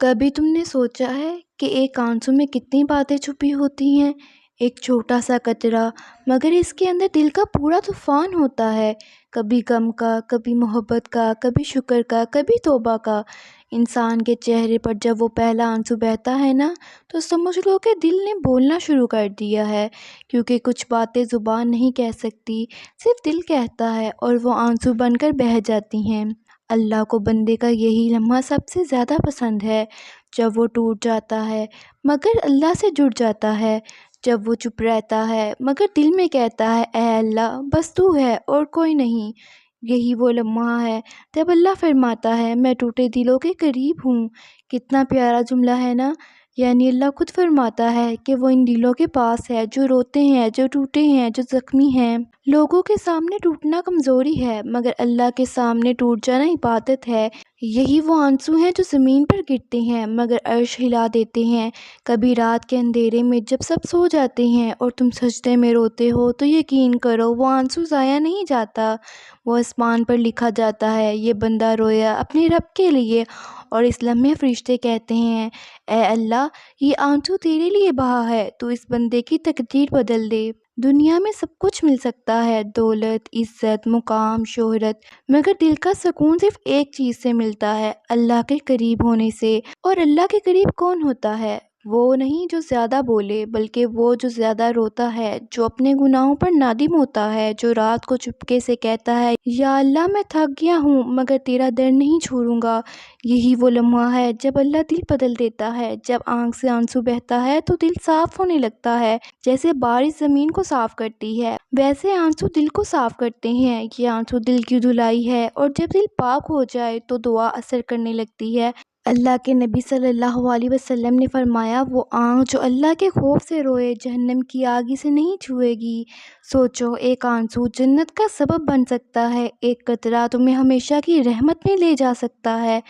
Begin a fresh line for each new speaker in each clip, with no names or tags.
کبھی تم نے سوچا ہے کہ ایک آنسو میں کتنی باتیں چھپی ہوتی ہیں؟ ایک چھوٹا سا قطرہ، مگر اس کے اندر دل کا پورا طوفان ہوتا ہے، کبھی غم کا، کبھی محبت کا، کبھی شکر کا، کبھی توبہ کا۔ انسان کے چہرے پر جب وہ پہلا آنسو بہتا ہے نا، تو سمجھ لو کہ دل نے بولنا شروع کر دیا ہے، کیونکہ کچھ باتیں زبان نہیں کہہ سکتی، صرف دل کہتا ہے، اور وہ آنسو بن کر بہہ جاتی ہیں۔ اللہ کو بندے کا یہی لمحہ سب سے زیادہ پسند ہے، جب وہ ٹوٹ جاتا ہے مگر اللہ سے جڑ جاتا ہے، جب وہ چپ رہتا ہے مگر دل میں کہتا ہے اے اللہ بس تو ہے اور کوئی نہیں۔ یہی وہ لمحہ ہے جب اللہ فرماتا ہے میں ٹوٹے دلوں کے قریب ہوں۔ کتنا پیارا جملہ ہے نا، یعنی اللہ خود فرماتا ہے کہ وہ ان دلوں کے پاس ہے جو روتے ہیں، جو ٹوٹے ہیں، جو زخمی ہیں۔ لوگوں کے سامنے ٹوٹنا کمزوری ہے، مگر اللہ کے سامنے ٹوٹ جانا عبادت ہے۔ یہی وہ آنسو ہیں جو زمین پر گرتے ہیں مگر عرش ہلا دیتے ہیں۔ کبھی رات کے اندھیرے میں جب سب سو جاتے ہیں اور تم سجدے میں روتے ہو تو یقین کرو وہ آنسو ضائع نہیں جاتا، وہ آسمان پر لکھا جاتا ہے یہ بندہ رویا اپنے رب کے لیے، اور اس لمحے فرشتے کہتے ہیں اے اللہ یہ آنسو تیرے لیے بہا ہے، تو اس بندے کی تقدیر بدل دے۔ دنیا میں سب کچھ مل سکتا ہے، دولت، عزت، مقام، شہرت، مگر دل کا سکون صرف ایک چیز سے ملتا ہے، اللہ کے قریب ہونے سے۔ اور اللہ کے قریب کون ہوتا ہے؟ وہ نہیں جو زیادہ بولے، بلکہ وہ جو زیادہ روتا ہے، جو اپنے گناہوں پر نادم ہوتا ہے، جو رات کو چپکے سے کہتا ہے یا اللہ میں تھک گیا ہوں مگر تیرا در نہیں چھوڑوں گا۔ یہی وہ لمحہ ہے جب اللہ دل بدل دیتا ہے، جب آنکھ سے آنسو بہتا ہے تو دل صاف ہونے لگتا ہے، جیسے بارش زمین کو صاف کرتی ہے ویسے آنسو دل کو صاف کرتے ہیں۔ یہ آنسو دل کی دھلائی ہے، اور جب دل پاک ہو جائے تو دعا اثر کرنے لگتی ہے۔ اللہ کے نبی صلی اللہ علیہ وسلم نے فرمایا وہ آنکھ جو اللہ کے خوف سے روئے جہنم کی آگ اسے نہیں چھوئے گی۔ سوچو ایک آنسو جنت کا سبب بن سکتا ہے، ایک قطرہ تمہیں ہمیشہ کی رحمت میں لے جا سکتا ہے،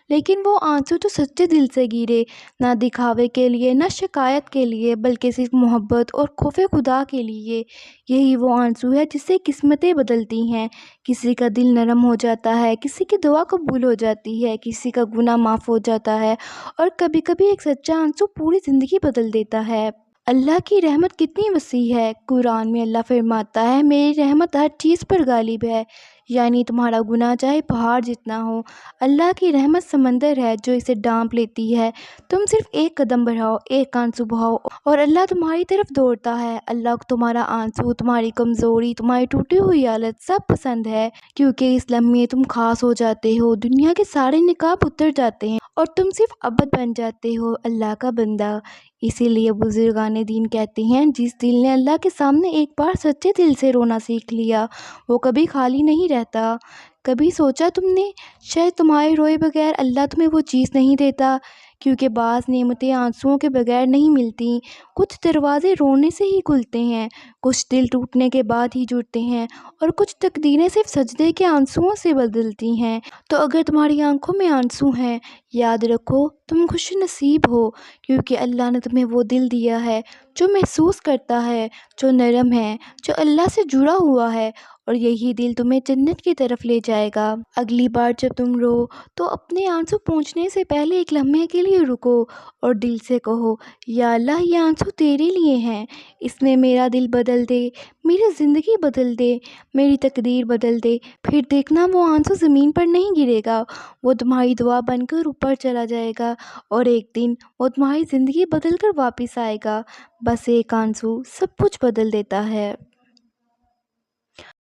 لیکن وہ آنسو جو سچے دل سے گرے، نہ دکھاوے کے لیے نہ شکایت کے لیے، بلکہ صرف محبت اور خوف خدا کے لیے، یہی وہ آنسو ہے جس سے قسمتیں بدلتی ہیں۔ کسی کا دل نرم ہو جاتا ہے، کسی کی دعا قبول ہو جاتی ہے، کسی کا گناہ معاف ہو جاتا ہے، اور کبھی کبھی ایک سچا آنسو پوری زندگی بدل دیتا ہے۔ اللہ کی رحمت کتنی وسیع ہے، قرآن میں اللہ فرماتا ہے میری رحمت ہر چیز پر غالب ہے، یعنی تمہارا گناہ چاہے پہاڑ جتنا ہو، اللہ کی رحمت سمندر ہے جو اسے ڈانپ لیتی ہے۔ تم صرف ایک قدم بڑھاؤ، ایک آنسو بہاؤ، اور اللہ تمہاری طرف دوڑتا ہے۔ اللہ کو تمہارا آنسو، تمہاری کمزوری، تمہاری ٹوٹی ہوئی حالت سب پسند ہے، کیونکہ اس لمحے تم خاص ہو جاتے ہو، دنیا کے سارے نقاب اتر جاتے ہیں اور تم صرف عبد بن جاتے ہو، اللہ کا بندہ۔ اسی لیے بزرگان دین کہتے ہیں جس دل نے اللہ کے سامنے ایک بار سچے دل سے رونا سیکھ لیا وہ کبھی خالی نہیں رہتا۔ کبھی سوچا تم نے شاید تمہارے روئے بغیر اللہ تمہیں وہ چیز نہیں دیتا، کیونکہ بعض نعمتیں آنسوؤں کے بغیر نہیں ملتی، کچھ دروازے رونے سے ہی کھلتے ہیں، کچھ دل ٹوٹنے کے بعد ہی جڑتے ہیں، اور کچھ تقدیریں صرف سجدے کے آنسوؤں سے بدلتی ہیں۔ تو اگر تمہاری آنکھوں میں آنسو ہیں، یاد رکھو تم خوش نصیب ہو، کیونکہ اللہ نے تمہیں وہ دل دیا ہے جو محسوس کرتا ہے، جو نرم ہے، جو اللہ سے جڑا ہوا ہے، اور یہی دل تمہیں جنت کی طرف لے جائے گا۔ اگلی بار جب تم رو تو اپنے آنسو پہنچنے سے پہلے ایک لمحے کے لیے رکو اور دل سے کہو یا اللہ یہ آنسو تیرے لیے ہیں، اس میں میرا دل بدل دے، میری زندگی بدل دے، میری تقدیر بدل دے۔ پھر دیکھنا وہ آنسو زمین پر نہیں گرے گا، وہ تمہاری دعا بن کر اوپر چلا جائے گا، اور ایک دن وہ تمہاری زندگی بدل کر واپس آئے گا۔ بس ایک آنسو سب کچھ بدل دیتا ہے۔